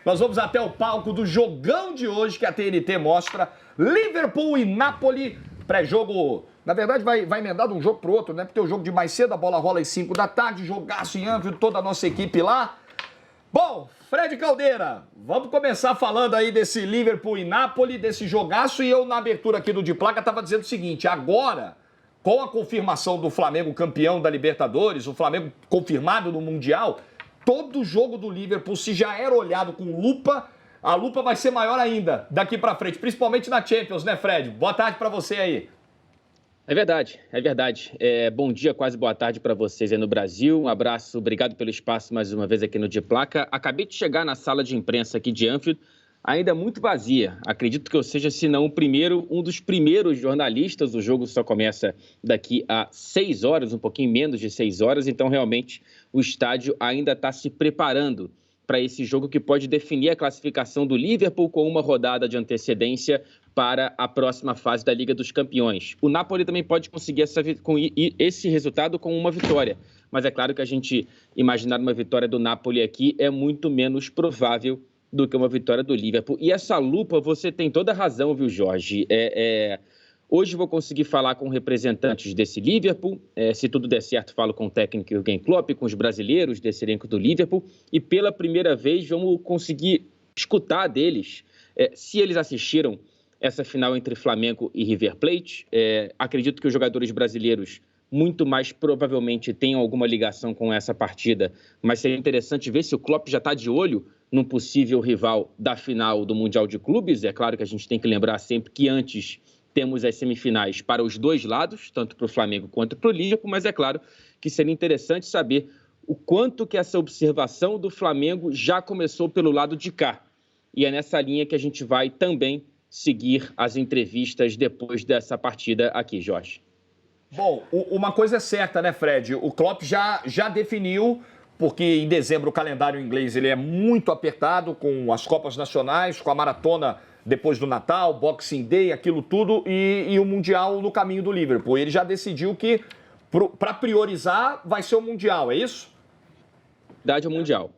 Nós vamos até o palco do jogão de hoje que a TNT mostra. Liverpool e Napoli, pré-jogo. Na verdade, vai emendar de um jogo pro outro, né? Porque o jogo de mais cedo, a bola rola às 5 da tarde, jogaço em Anfield, toda a nossa equipe lá. Bom, Fred Caldeira, vamos começar falando aí desse Liverpool e Napoli, desse jogaço. E eu, na abertura aqui do De Placa, estava dizendo o seguinte: agora, com a confirmação do Flamengo campeão da Libertadores, o Flamengo confirmado no Mundial, todo jogo do Liverpool, se já era olhado com lupa, a lupa vai ser maior ainda daqui para frente, principalmente na Champions, né, Fred? Boa tarde para você aí. É verdade, é verdade. Bom dia, quase boa tarde para vocês aí no Brasil. Um abraço, obrigado pelo espaço mais uma vez aqui no De Placa. Acabei de chegar na sala de imprensa aqui de Anfield, ainda muito vazia. Acredito que eu seja, se não o primeiro, um dos primeiros jornalistas. O jogo só começa daqui a 6 horas, um pouquinho menos de 6 horas. Então, realmente, o estádio ainda está se preparando para esse jogo que pode definir a classificação do Liverpool com uma rodada de antecedência para a próxima fase da Liga dos Campeões. O Napoli também pode conseguir esse resultado com uma vitória, mas é claro que a gente imaginar uma vitória do Napoli aqui é muito menos provável do que uma vitória do Liverpool. E essa lupa, você tem toda a razão, viu, Jorge? Hoje vou conseguir falar com representantes desse Liverpool, se tudo der certo falo com o técnico Jürgen Klopp, com os brasileiros desse elenco do Liverpool, e pela primeira vez vamos conseguir escutar deles se eles assistiram essa final entre Flamengo e River Plate. Acredito que os jogadores brasileiros muito mais provavelmente tenham alguma ligação com essa partida, mas seria interessante ver se o Klopp já está de olho num possível rival da final do Mundial de Clubes. É claro que a gente tem que lembrar sempre que antes temos as semifinais para os dois lados, tanto para o Flamengo quanto para o Liverpool, mas é claro que seria interessante saber o quanto que essa observação do Flamengo já começou pelo lado de cá. E é nessa linha que a gente vai também seguir as entrevistas depois dessa partida aqui, Jorge. Bom, uma coisa é certa, né, Fred? O Klopp já definiu, porque em dezembro o calendário inglês ele é muito apertado, com as Copas Nacionais, com a maratona depois do Natal, Boxing Day, aquilo tudo, e o Mundial no caminho do Liverpool. Ele já decidiu que, para priorizar, vai ser o Mundial, é isso? Verdade, é o Mundial.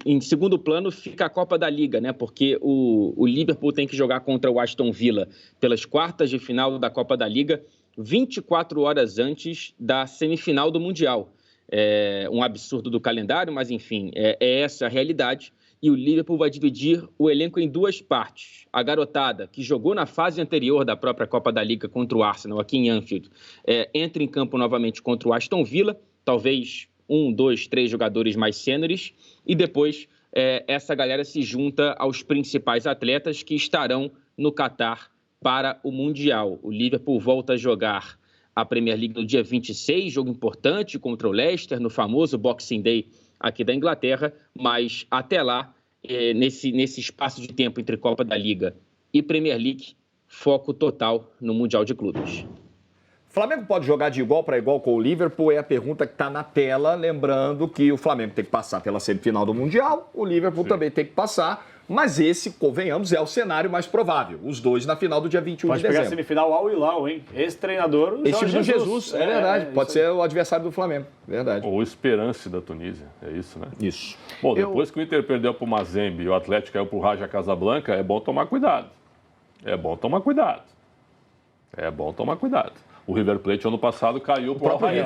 Em segundo plano fica a Copa da Liga, né? Porque o Liverpool tem que jogar contra o Aston Villa pelas quartas de final da Copa da Liga, 24 horas antes da semifinal do Mundial. É um absurdo do calendário, mas enfim, é essa a realidade. E o Liverpool vai dividir o elenco em duas partes. A garotada, que jogou na fase anterior da própria Copa da Liga contra o Arsenal, aqui em Anfield, entra em campo novamente contra o Aston Villa, talvez 1, 2, 3 jogadores mais sêniores, e depois essa galera se junta aos principais atletas que estarão no Catar para o Mundial. O Liverpool volta a jogar a Premier League no dia 26, jogo importante contra o Leicester, no famoso Boxing Day aqui da Inglaterra, mas até lá, nesse espaço de tempo entre Copa da Liga e Premier League, foco total no Mundial de Clubes. Flamengo pode jogar de igual para igual com o Liverpool? É a pergunta que está na tela, lembrando que o Flamengo tem que passar pela semifinal do Mundial, o Liverpool também tem que passar, mas esse, convenhamos, é o cenário mais provável. Os dois na final do dia 21 de dezembro. Pode pegar a semifinal Al Hilal, hein? Esse treinador, esse time do Jesus, é verdade. Pode ser o adversário do Flamengo, verdade. Ou o Esperance da Tunísia, é isso, né? Isso. Bom, depois que o Inter perdeu para o Mazembe e o Atlético caiu para o Raja Casablanca, é bom tomar cuidado. É bom tomar cuidado. O River Plate, ano passado, caiu para o Al-Rayyan.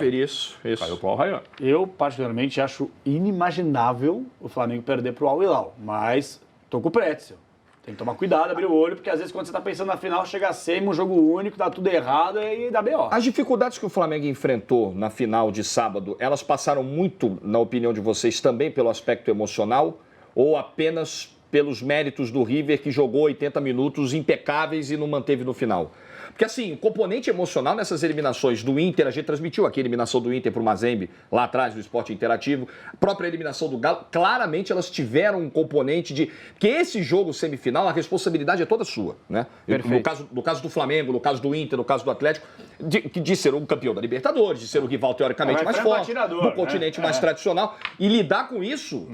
Caiu para o Al-Rayyan. Eu, particularmente, acho inimaginável o Flamengo perder para o Al Hilal, mas tô com o Pretzel. Tem que tomar cuidado, abrir o olho, porque às vezes quando você tá pensando na final, chega a semi, um jogo único, dá tudo errado e dá B.O. As dificuldades que o Flamengo enfrentou na final de sábado, elas passaram muito, na opinião de vocês, também pelo aspecto emocional ou apenas pelos méritos do River, que jogou 80 minutos impecáveis e não manteve no final? Porque, assim, o componente emocional nessas eliminações do Inter, a gente transmitiu aqui a eliminação do Inter para o Mazembe, lá atrás do Esporte Interativo, a própria eliminação do Galo, claramente elas tiveram um componente de... Porque esse jogo semifinal, a responsabilidade é toda sua, né? No caso do Flamengo, no caso do Inter, no caso do Atlético, de ser o campeão da Libertadores, de ser o rival teoricamente mais forte, do continente mais tradicional. E lidar com isso,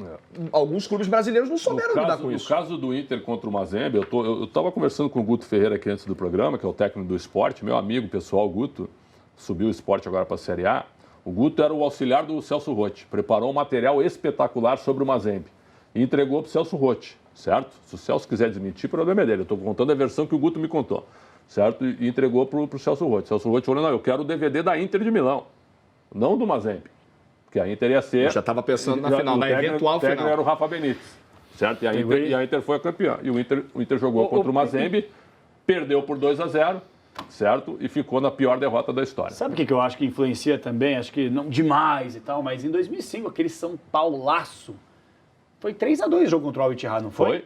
alguns clubes brasileiros não souberam lidar com isso. No caso do Inter contra o Mazembe, eu estava conversando com o Guto Ferreira aqui antes do programa, que é o técnico do esporte, meu amigo pessoal, Guto, subiu o esporte agora para a Série A. O Guto era o auxiliar do Celso Rotti, preparou um material espetacular sobre o Mazembe. e entregou para o Celso Rotti, certo? Se o Celso quiser desmentir, o problema é dele. Eu estou contando a versão que o Guto me contou, certo? E entregou para o Celso Rotti. Celso Rotti falou, não, eu quero o DVD da Inter de Milão, não do Mazembe. Porque a Inter ia ser... Eu já estava pensando na final, na eventual final. O técnico era o Rafa Benítez, certo? E a Inter foi a campeã. E o Inter jogou contra o Mazembe, perdeu por 2-0, certo? E ficou na pior derrota da história. Sabe o que eu acho que influencia também? Acho que não demais e tal, mas em 2005, aquele São Paulaço, foi 3-2 o jogo contra o Al-Ittihad, não foi? Foi.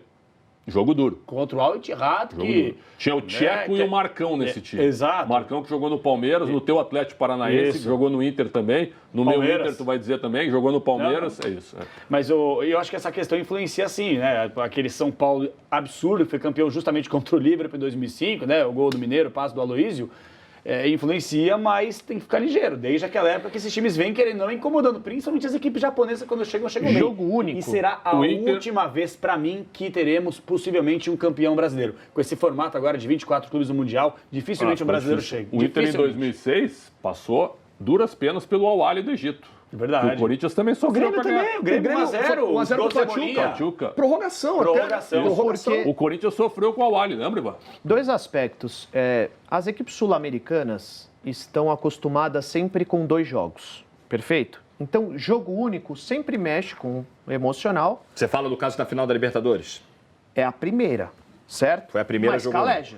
Jogo duro. Contra o Al-Ittihad, que... Tinha o Tcheco e o Marcão nesse time. Exato. Marcão que jogou no Palmeiras, no teu Atlético Paranaense, que jogou no Inter também. No Palmeiras. meu Inter, tu vai dizer também, jogou no Palmeiras. Não. É isso. É. Mas eu acho que essa questão influencia sim, né? Aquele São Paulo absurdo, que foi campeão justamente contra o Liverpool em 2005, né? O gol do Mineiro, o passe do Aloísio. Influencia, mas tem que ficar ligeiro. Desde aquela época que esses times vêm querendo não incomodando, principalmente as equipes japonesas quando chegam bem. Jogo único. E será a última vez, para mim, que teremos possivelmente um campeão brasileiro. Com esse formato agora de 24 clubes no Mundial, dificilmente um brasileiro chega. O Inter em 2006 passou duras penas pelo Al-Ahly do Egito. Verdade. O Corinthians também sofreu. O Grêmio 1-0. 1-0 pro Pachuca. Prorrogação. O Corinthians sofreu com o Al-Ahly, lembra, Ivan? Dois aspectos. As equipes sul-americanas estão acostumadas sempre com 2 jogos, perfeito? Então, jogo único sempre mexe com o emocional. Você fala do caso da final da Libertadores? É a primeira, certo? Foi a primeira jogo único. Caleja,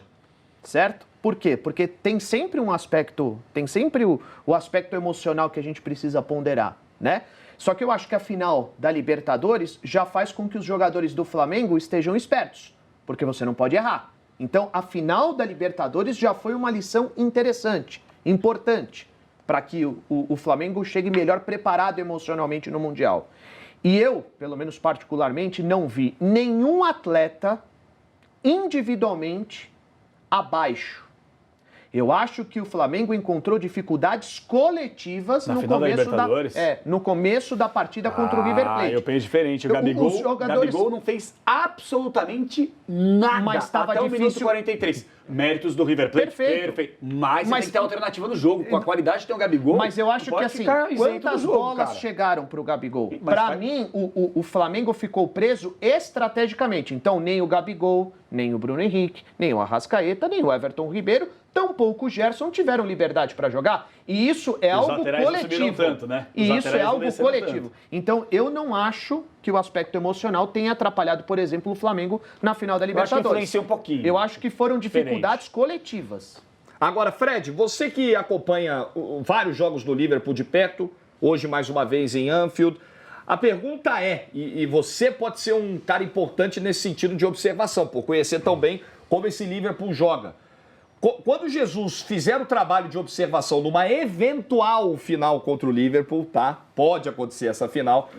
certo? Por quê? Porque tem sempre um aspecto, tem sempre o aspecto emocional que a gente precisa ponderar, né? Só que eu acho que a final da Libertadores já faz com que os jogadores do Flamengo estejam espertos, porque você não pode errar. Então, a final da Libertadores já foi uma lição interessante, importante, para que o Flamengo chegue melhor preparado emocionalmente no Mundial. E eu, pelo menos particularmente, não vi nenhum atleta individualmente abaixo. Eu acho que o Flamengo encontrou dificuldades coletivas no começo da partida contra o River Plate. Eu penso diferente. O Gabigol não fez absolutamente nada, mas estava até difícil. O minuto 43. Méritos do River Plate, perfeito. Mas tem que ter alternativa no jogo. Com a qualidade que tem o Gabigol, mas eu acho que assim, quantas bolas chegaram para o Gabigol? Para mim, o Flamengo ficou preso estrategicamente. Então, nem o Gabigol, nem o Bruno Henrique, nem o Arrascaeta, nem o Everton Ribeiro, tampouco o Gerson tiveram liberdade para jogar. E isso é algo coletivo. Tanto, né? E isso é algo coletivo. Então, eu não acho que o aspecto emocional tenha atrapalhado, por exemplo, o Flamengo na final da Libertadores. Eu acho que influenciou um pouquinho. Eu acho que foram dificuldades coletivas. Agora, Fred, você que acompanha vários jogos do Liverpool de perto, hoje mais uma vez em Anfield, a pergunta é, e você pode ser um cara importante nesse sentido de observação, por conhecer tão bem como esse Liverpool joga. Quando Jesus fizer o trabalho de observação numa eventual final contra o Liverpool, tá? Pode acontecer essa final.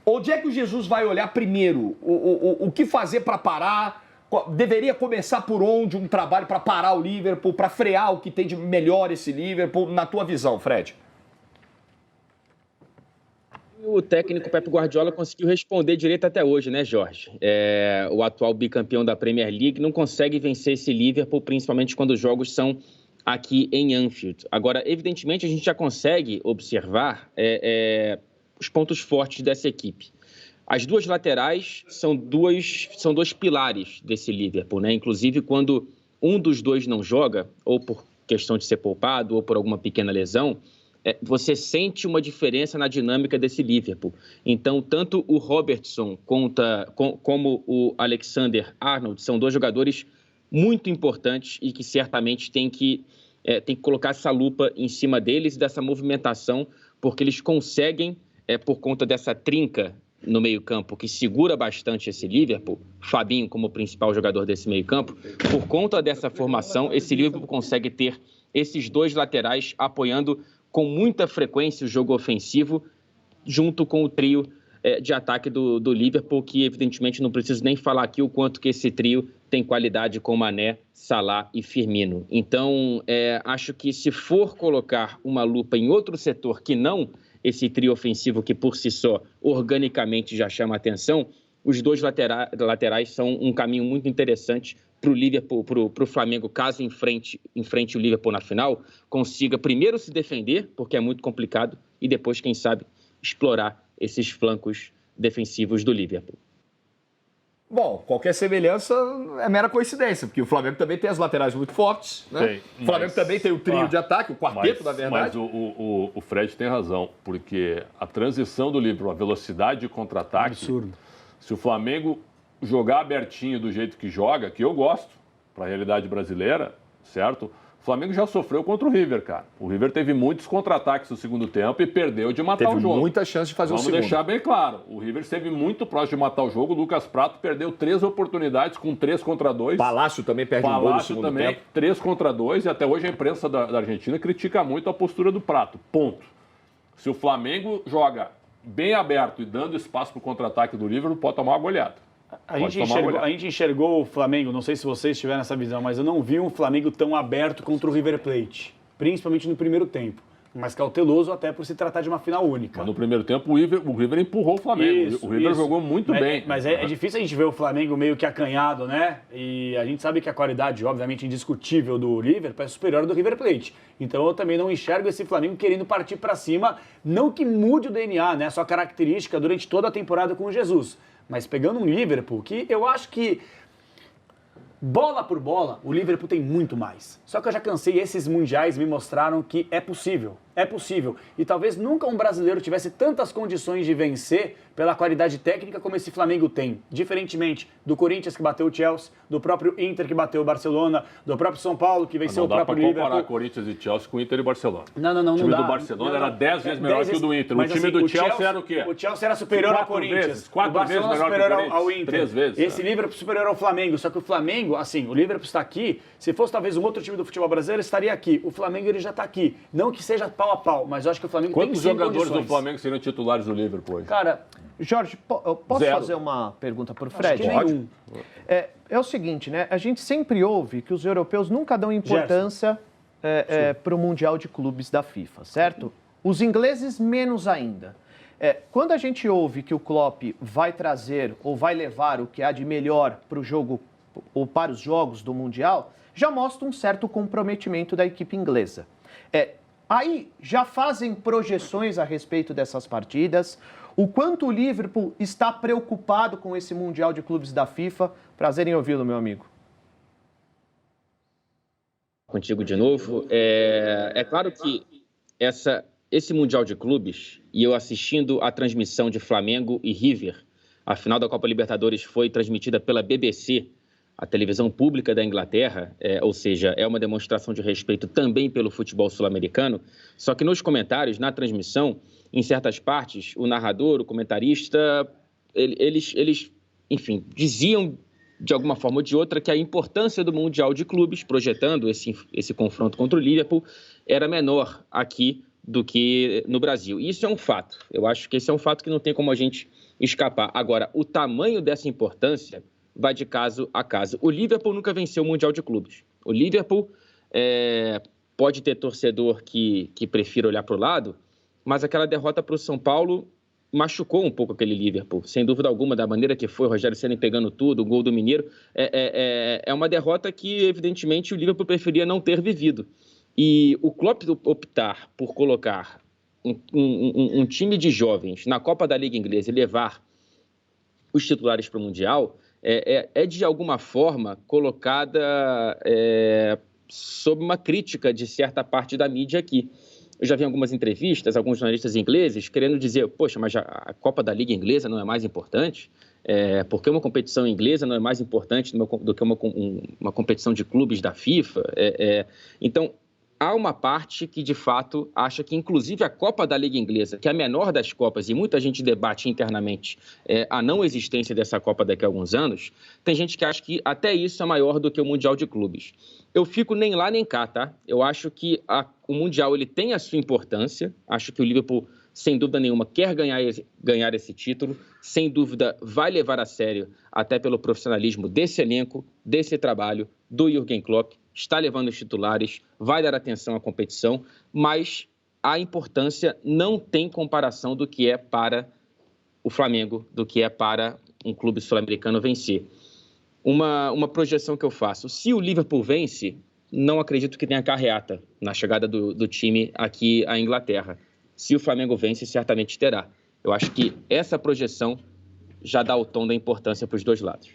Onde é que o Jesus vai olhar primeiro? O que fazer para parar? Deveria começar por onde um trabalho para parar o Liverpool, para frear o que tem de melhor esse Liverpool, na tua visão, Fred? O técnico Pep Guardiola conseguiu responder direito até hoje, né, Jorge? O atual bicampeão da Premier League não consegue vencer esse Liverpool, principalmente quando os jogos são aqui em Anfield. Agora, evidentemente, a gente já consegue observar os pontos fortes dessa equipe. As duas laterais são dois pilares desse Liverpool, né? Inclusive, quando um dos dois não joga, ou por questão de ser poupado, ou por alguma pequena lesão, você sente uma diferença na dinâmica desse Liverpool. Então, tanto o Robertson como o Alexander-Arnold são dois jogadores muito importantes e que certamente tem que colocar essa lupa em cima deles e dessa movimentação, porque eles conseguem, por conta dessa trinca no meio-campo que segura bastante esse Liverpool, Fabinho como principal jogador desse meio-campo, por conta dessa formação, esse Liverpool consegue ter esses dois laterais apoiando com muita frequência o jogo ofensivo, junto com o trio de ataque do Liverpool, que evidentemente não preciso nem falar aqui o quanto que esse trio tem qualidade com Mané, Salah e Firmino. Então, acho que se for colocar uma lupa em outro setor que não esse trio ofensivo que por si só organicamente já chama atenção, os dois laterais são um caminho muito interessante para o Liverpool, para o Flamengo, caso enfrente o Liverpool na final, consiga primeiro se defender, porque é muito complicado, e depois, quem sabe, explorar esses flancos defensivos do Liverpool. Bom, qualquer semelhança é mera coincidência, porque o Flamengo também tem as laterais muito fortes, né? Tem, O Flamengo também tem o trio de ataque, o quarteto, na verdade. Mas o Fred tem razão, porque a transição do Liverpool, a velocidade de contra-ataque... Absurdo. Se o Flamengo jogar abertinho do jeito que joga, que eu gosto, para a realidade brasileira, certo? O Flamengo já sofreu contra o River, cara. O River teve muitos contra-ataques no segundo tempo e perdeu de matar o jogo. Teve muita chance de fazer o segundo. Vamos deixar bem claro. O River esteve muito próximo de matar o jogo. O Lucas Prato perdeu 3 oportunidades com 3 contra 2. Palácio também perde um gol no segundo também, tempo. 3 contra 2. E até hoje a imprensa da Argentina critica muito a postura do Prato. Ponto. Se o Flamengo joga bem aberto e dando espaço para o contra-ataque do River, pode tomar uma goleada. A gente enxergou o Flamengo, não sei se vocês tiveram essa visão, mas eu não vi um Flamengo tão aberto contra o River Plate, principalmente no primeiro tempo. Mas cauteloso até por se tratar de uma final única. Mas no primeiro tempo o River empurrou o Flamengo. O River jogou muito bem. Mas é difícil a gente ver o Flamengo meio que acanhado, né? E a gente sabe que a qualidade, obviamente, indiscutível do Liverpool é superior ao do River Plate. Então eu também não enxergo esse Flamengo querendo partir para cima, não que mude o DNA, né? A sua característica durante toda a temporada com o Jesus. Mas pegando um Liverpool, que eu acho que bola por bola, o Liverpool tem muito mais. Só que eu já cansei, esses mundiais me mostraram que é possível. É possível. E talvez nunca um brasileiro tivesse tantas condições de vencer pela qualidade técnica como esse Flamengo tem. Diferentemente do Corinthians que bateu o Chelsea, do próprio Inter que bateu o Barcelona, do próprio São Paulo que venceu o próprio Liverpool. Não dá para comparar Corinthians e Chelsea com o Inter e Barcelona. Não O time dá. do Barcelona era 10 vezes melhor que o do Inter. O time do Chelsea era o quê? O Chelsea era superior ao Corinthians. Quatro o Barcelona vezes melhor superior que o ao Corinthians. Inter. 3 vezes. Esse Liverpool superior ao Flamengo. Só que o Flamengo, assim, o Liverpool está aqui. Se fosse talvez um outro time do futebol brasileiro, estaria aqui. O Flamengo ele já está aqui. Não que seja pau a pau, mas eu acho que o Flamengo tem Quantos sim jogadores condições. do Flamengo seriam titulares do Liverpool hoje? Cara, Jorge, eu posso Zero. fazer uma pergunta para o Fred? acho que nenhum. É o seguinte, né? A gente sempre ouve que os europeus nunca dão importância para o Mundial de Clubes da FIFA, certo? Os ingleses menos ainda. Quando a gente ouve que o Klopp vai trazer ou vai levar o que há de melhor para o jogo ou para os jogos do Mundial, já mostra um certo comprometimento da equipe inglesa. Aí já fazem projeções a respeito dessas partidas, o quanto o Liverpool está preocupado com esse Mundial de Clubes da FIFA. Prazer em ouvi-lo, meu amigo. Contigo de novo. É claro que esse Mundial de Clubes, e eu assistindo a transmissão de Flamengo e River, a final da Copa Libertadores foi transmitida pela BBC, a televisão pública da Inglaterra, ou seja, é uma demonstração de respeito também pelo futebol sul-americano, só que nos comentários, na transmissão, em certas partes, o narrador, o comentarista, eles enfim, diziam de alguma forma ou de outra que a importância do Mundial de Clubes, projetando esse confronto contra o Liverpool, era menor aqui do que no Brasil. E isso é um fato. Eu acho que esse é um fato que não tem como a gente escapar. Agora, o tamanho dessa importância vai de caso a caso. O Liverpool nunca venceu o Mundial de Clubes. O Liverpool pode ter torcedor que prefira olhar para o lado, mas aquela derrota para o São Paulo machucou um pouco aquele Liverpool, sem dúvida alguma, da maneira que foi, o Rogério Ceni pegando tudo, o gol do Mineiro. É uma derrota que, evidentemente, o Liverpool preferia não ter vivido. E o Klopp optar por colocar um time de jovens na Copa da Liga Inglesa e levar os titulares para o Mundial é de alguma forma colocada sob uma crítica de certa parte da mídia aqui. Eu já vi algumas entrevistas, alguns jornalistas ingleses querendo dizer, poxa, mas a Copa da Liga Inglesa não é mais importante? Porque uma competição inglesa não é mais importante do que uma competição de clubes da FIFA? Então, há uma parte que, de fato, acha que, inclusive, a Copa da Liga Inglesa, que é a menor das Copas, e muita gente debate internamente a não existência dessa Copa daqui a alguns anos, tem gente que acha que até isso é maior do que o Mundial de Clubes. Eu fico nem lá nem cá, tá? Eu acho que o Mundial ele tem a sua importância, acho que o Liverpool, sem dúvida nenhuma, quer ganhar esse título, sem dúvida vai levar a sério, até pelo profissionalismo desse elenco, desse trabalho, do Jürgen Klopp, está levando os titulares, vai dar atenção à competição, mas a importância não tem comparação do que é para o Flamengo, do que é para um clube sul-americano vencer. Uma projeção que eu faço, se o Liverpool vence, não acredito que tenha carreata na chegada do time aqui à Inglaterra. Se o Flamengo vence, certamente terá. Eu acho que essa projeção já dá o tom da importância para os dois lados.